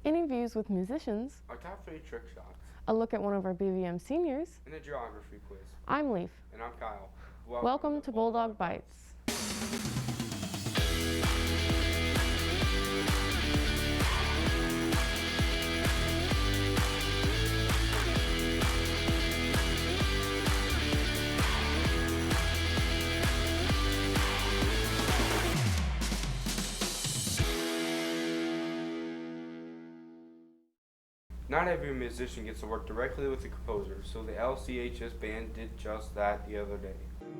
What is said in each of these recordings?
interviews with musicians, our top 3 trick shots, a look at one of our BVM seniors, and a geography quiz. I'm Leaf. And I'm Kyle. Welcome to Bulldog Bites. Not every musician gets to work directly with the composer, so the LCHS band did just that the other day.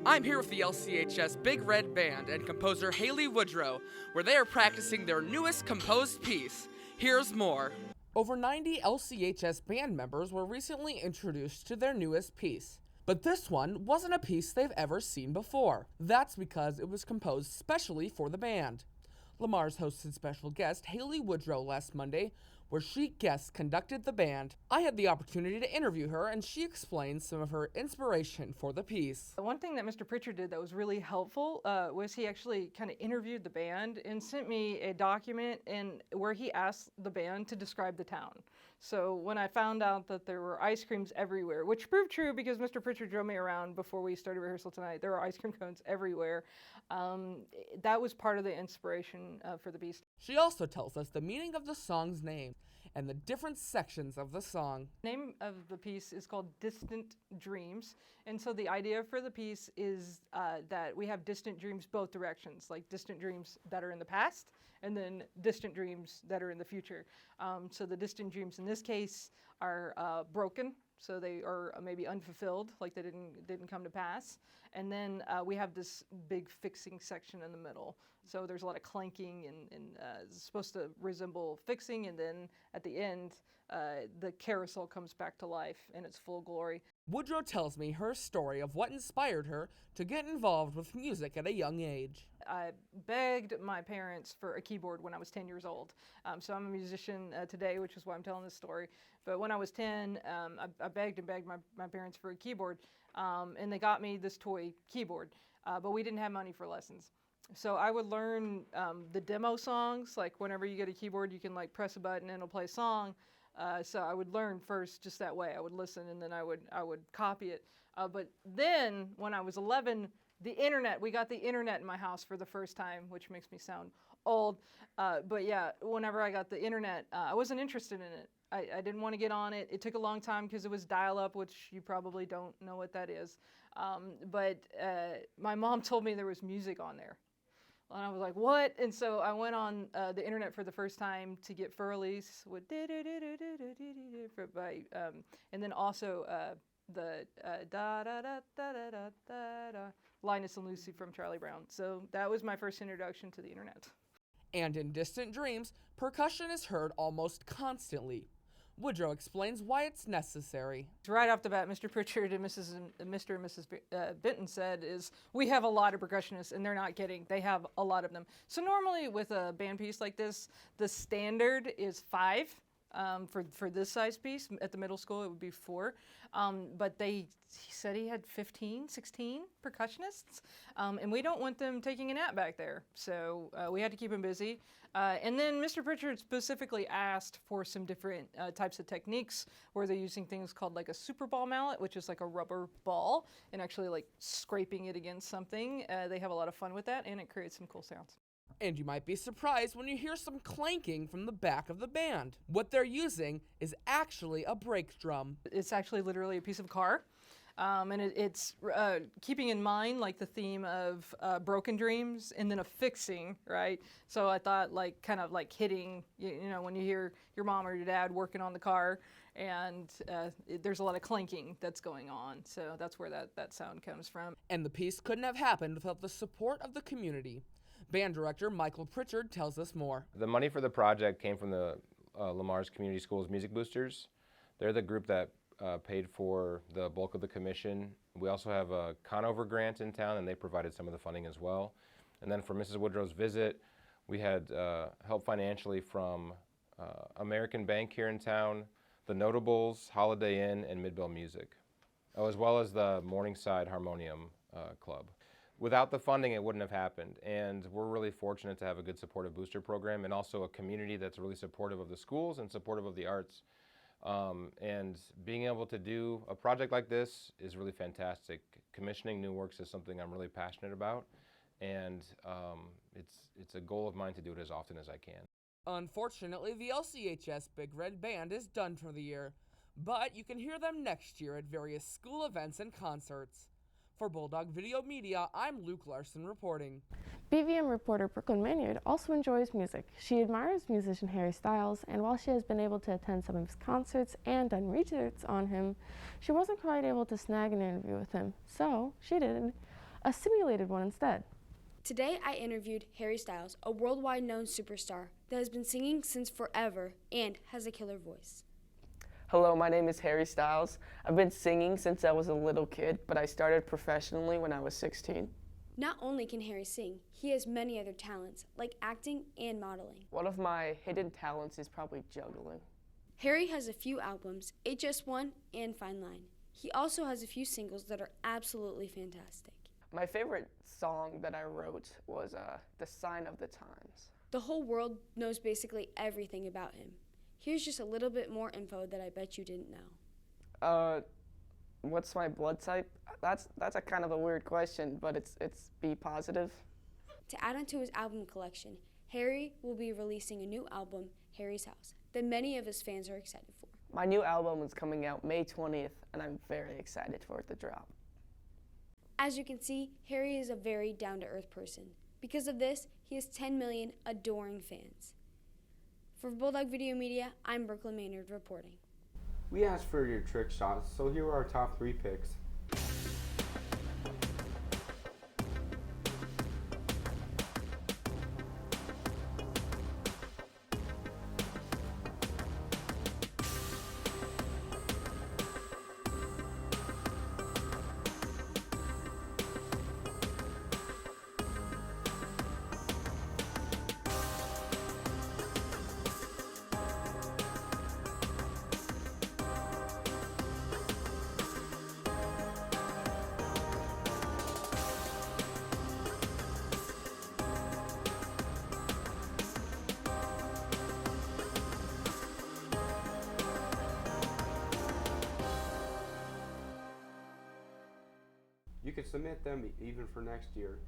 I'm here with the LCHS Big Red Band and composer Haley Woodrow, where they are practicing their newest composed piece. Here's more. Over 90 LCHS band members were recently introduced to their newest piece. But this one wasn't a piece they've ever seen before. That's because it was composed specially for the band. Lamar's hosted special guest Haley Woodrow last Monday, where she guest conducted the band. I had the opportunity to interview her, and she explained some of her inspiration for the piece. One thing that Mr. Pritchard did that was really helpful was he actually kind of interviewed the band and sent me a document where he asked the band to describe the town. So when I found out that there were ice creams everywhere, which proved true because Mr. Pritchard drove me around before we started rehearsal tonight, there were ice cream cones everywhere. That was part of the inspiration for the piece. She also tells us the meaning of the song's name and the different sections of the song. The name of the piece is called Distant Dreams, and so the idea for the piece is that we have distant dreams both directions, like distant dreams that are in the past and then distant dreams that are in the future. So the distant dreams in this case are broken, so they are maybe unfulfilled, like they didn't come to pass. And then we have this big fixing section in the middle. So there's a lot of clanking and it's supposed to resemble fixing, and then at the end, the carousel comes back to life in its full glory. Woodrow tells me her story of what inspired her to get involved with music at a young age. I begged my parents for a keyboard when I was 10 years old. So I'm a musician today, which is why I'm telling this story. But when I was 10, I begged and begged my parents for a keyboard, and they got me this toy keyboard, but we didn't have money for lessons. So I would learn the demo songs, like whenever you get a keyboard, you can like press a button and it'll play a song. So I would learn first just that way. I would listen and then I would copy it. But then when I was 11, we got the internet in my house for the first time, which makes me sound old. But yeah, whenever I got the internet, I wasn't interested in it. I didn't want to get on it. It took a long time because it was dial-up, which you probably don't know what that is. But my mom told me there was music on there. And I was like, what? And so I went on the internet for the first time to get Furley's with and then also the da da da da da da da Linus and Lucy from Charlie Brown. So that was my first introduction to the internet. And in Distant Dreams, percussion is heard almost constantly. Woodrow explains why it's necessary. Right off the bat, Mr. Pritchard and Mr. and Mrs. Benton said is, we have a lot of percussionists, and they're not kidding. They have a lot of them. So normally with a band piece like this, the standard is 5. For this size piece. At the middle school, it would be 4. But he said he had 15, 16 percussionists, and we don't want them taking a nap back there. So we had to keep them busy. And then Mr. Pritchard specifically asked for some different types of techniques where they're using things called like a super ball mallet, which is like a rubber ball, and actually like scraping it against something. They have a lot of fun with that, and it creates some cool sounds. And you might be surprised when you hear some clanking from the back of the band. What they're using is actually a brake drum. It's actually literally a piece of car. And it's keeping in mind like the theme of broken dreams and then a fixing, right? So I thought like kind of like hitting, you know, when you hear your mom or your dad working on the car, and there's a lot of clanking that's going on. So that's where that sound comes from. And the piece couldn't have happened without the support of the community. Band director Michael Pritchard tells us more. The money for the project came from the Lamar's Community Schools Music Boosters. They're the group that paid for the bulk of the commission. We also have a Conover grant in town, and they provided some of the funding as well. And then for Mrs. Woodrow's visit, we had help financially from American Bank here in town, the Notables, Holiday Inn, and Midville Music, as well as the Morningside Harmonium Club. Without the funding, it wouldn't have happened. And we're really fortunate to have a good supportive booster program and also a community that's really supportive of the schools and supportive of the arts. And being able to do a project like this is really fantastic. Commissioning new works is something I'm really passionate about. And it's a goal of mine to do it as often as I can. Unfortunately, the LCHS Big Red Band is done for the year, but you can hear them next year at various school events and concerts. For Bulldog Video Media, I'm Luke Larson reporting. BVM reporter Brooklyn Maynard also enjoys music. She admires musician Harry Styles, and while she has been able to attend some of his concerts and done research on him, she wasn't quite able to snag an interview with him, so she did a simulated one instead. Today I interviewed Harry Styles, a worldwide known superstar that has been singing since forever and has a killer voice. Hello, my name is Harry Styles. I've been singing since I was a little kid, but I started professionally when I was 16. Not only can Harry sing, he has many other talents, like acting and modeling. One of my hidden talents is probably juggling. Harry has a few albums, HS1 and Fine Line. He also has a few singles that are absolutely fantastic. My favorite song that I wrote was The Sign of the Times. The whole world knows basically everything about him. Here's just a little bit more info that I bet you didn't know. What's my blood type? That's a kind of a weird question, but it's B positive. To add onto his album collection, Harry will be releasing a new album, Harry's House, that many of his fans are excited for. My new album is coming out May 20th, and I'm very excited for it to drop. As you can see, Harry is a very down-to-earth person. Because of this, he has 10 million adoring fans. For Bulldog Video Media, I'm Brooklyn Maynard reporting. We asked for your trick shots, so here are our top 3 picks. You can submit them even for next year.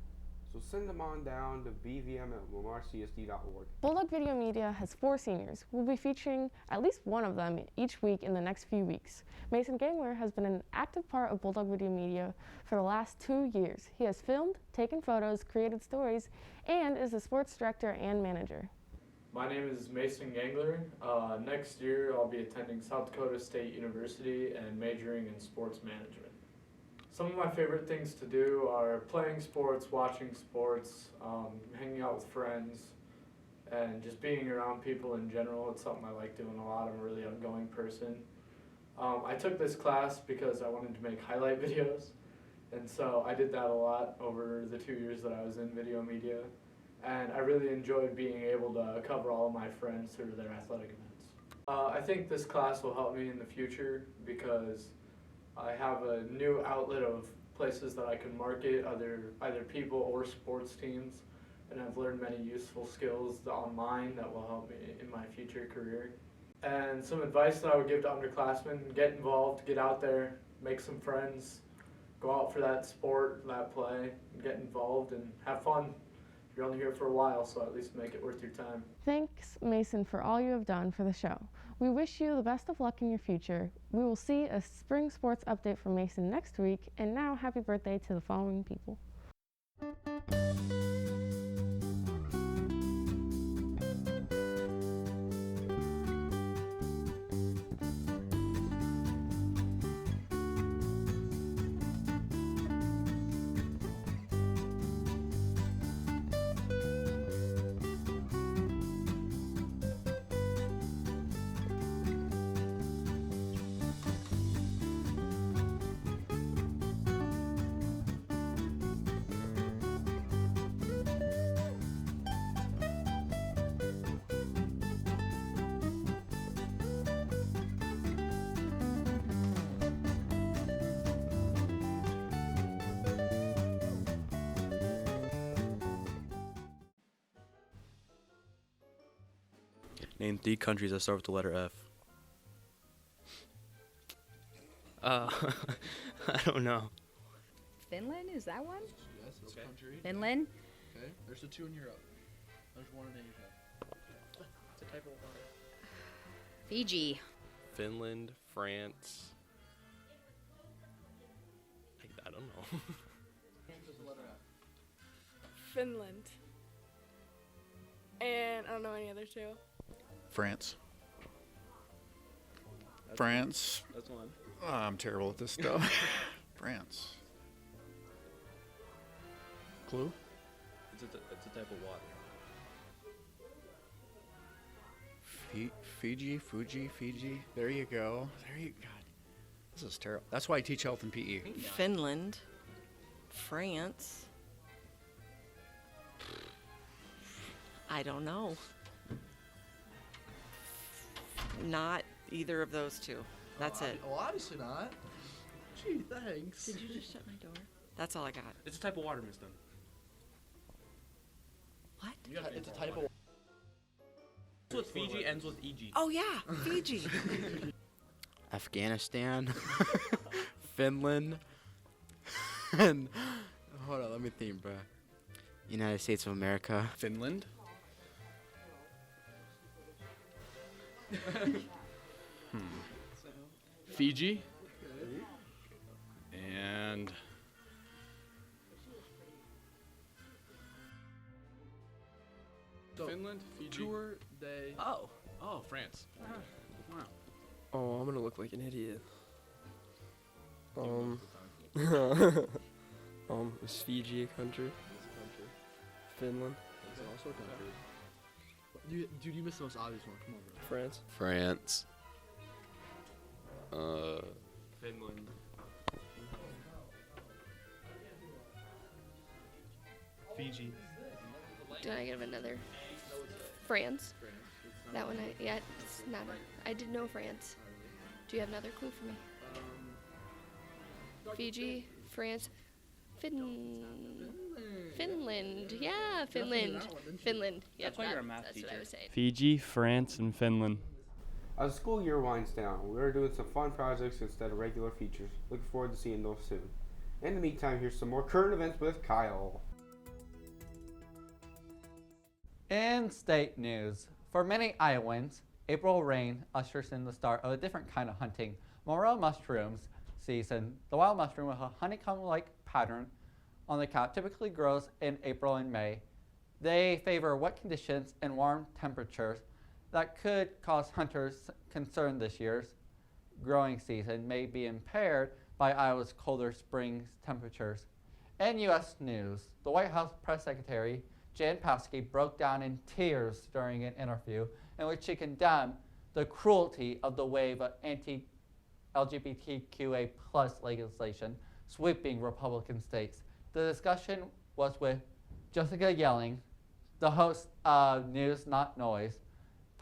So send them on down to bvm@lamarcsd.org. Bulldog Video Media has 4 seniors. We'll be featuring at least one of them each week in the next few weeks. Mason Gangler has been an active part of Bulldog Video Media for the last 2 years. He has filmed, taken photos, created stories, and is the sports director and manager. My name is Mason Gangler. Next year I'll be attending South Dakota State University and majoring in sports management. Some of my favorite things to do are playing sports, watching sports, hanging out with friends, and just being around people in general. It's something I like doing a lot. I'm a really outgoing person. I took this class because I wanted to make highlight videos, and so I did that a lot over the 2 years that I was in video media. And I really enjoyed being able to cover all of my friends through their athletic events. I think this class will help me in the future because I have a new outlet of places that I can market either people or sports teams, and I've learned many useful skills online that will help me in my future career. And some advice that I would give to underclassmen: get involved, get out there, make some friends, go out for that sport, that play, and get involved and have fun. You're only here for a while, so at least make it worth your time. Thanks, Mason, for all you have done for the show. We wish you the best of luck in your future. We will see a spring sports update from Mason next week, and now happy birthday to the following people. Name 3 countries that start with the letter F. I don't know. Finland, is that one? Yes, it's a country. Finland? Okay, there's the 2 in Europe. There's 1 in Asia. It's a type of water. Fiji. Finland, France. I don't know. Finland. And I don't know any other 2. France. France. That's one. I'm terrible at this stuff. France. Clue? It's a type of water. Fiji. There you go. God, this is terrible. That's why I teach health and PE. Finland. France. I don't know. Not either of those 2. That's it. Well, obviously not. Gee, thanks. Did you just shut my door? That's all I got. It's a type of water, Miss Dunn. What? It's a type of. With Fiji ends with EG. Oh yeah, Fiji. Afghanistan, Finland, and hold on, let me think, bro. United States of America, Finland. Fiji. And Finland, Fiji. Tour day. Oh, France. Wow. Oh, I'm gonna look like an idiot. Is Fiji a country? Finland. It's also a country. Dude, you missed the most obvious one. Come on, bro. France. France. Finland. Fiji. Did I give another? France. That one, it's not. I did know France. Do you have another clue for me? Fiji, France, Finland. Yeah, Finland. Finland. Yep, That's why you're a math that's teacher. what I was saying. Fiji, France, and Finland. As the school year winds down, we are doing some fun projects instead of regular features. Looking forward to seeing those soon. In the meantime, here's some more current events with Kyle. In state news, for many Iowans, April rain ushers in the start of a different kind of hunting, morel mushrooms season. The wild mushroom with a honeycomb-like pattern on the cap typically grows in April and May. They favor wet conditions and warm temperatures that could cause hunters concern this year's growing season may be impaired by Iowa's colder spring temperatures. In U.S. news, the White House press secretary Jan Psaki broke down in tears during an interview in which she condemned the cruelty of the wave of anti-LGBTQA+ legislation sweeping Republican states. The discussion was with Jessica Yelling, the host of News Not Noise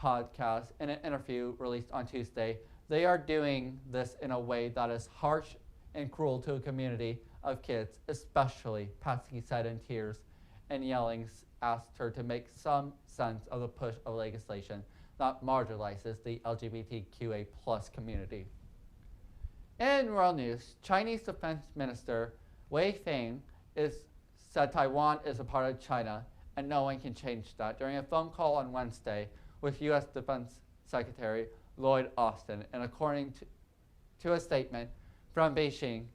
podcast, in an interview released on Tuesday. They are doing this in a way that is harsh and cruel to a community of kids, especially, Psaki said in tears, and Yelling asked her to make some sense of the push of legislation that marginalizes the LGBTQA+ community. In world news, Chinese Defense Minister Wei Feng said Taiwan is a part of China and no one can change that during a phone call on Wednesday with U.S. Defense Secretary Lloyd Austin. And according to a statement from Beijing,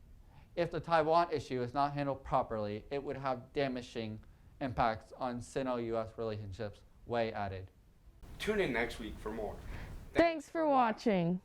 if the Taiwan issue is not handled properly, it would have damaging impacts on Sino-U.S. relationships, Wei added. Tune in next week for more. Thanks for watching.